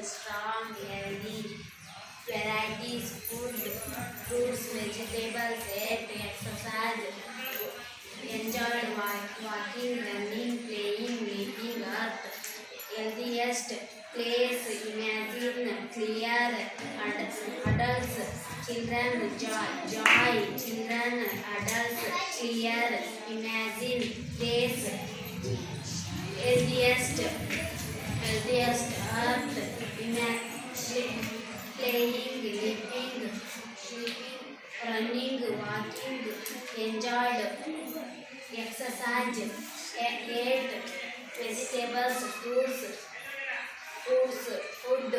strong, healthy, varieties, food, fruits, vegetables, ate, exercise, enjoyed walking, running, playing, living, earth, healthiest place, imagine, clear, adults, children, joy, children, adults, clear, imagine, place, healthiest, earth, playing, living, sleeping, running, walking, enjoyed, exercise, ate, vegetables, fruits, food,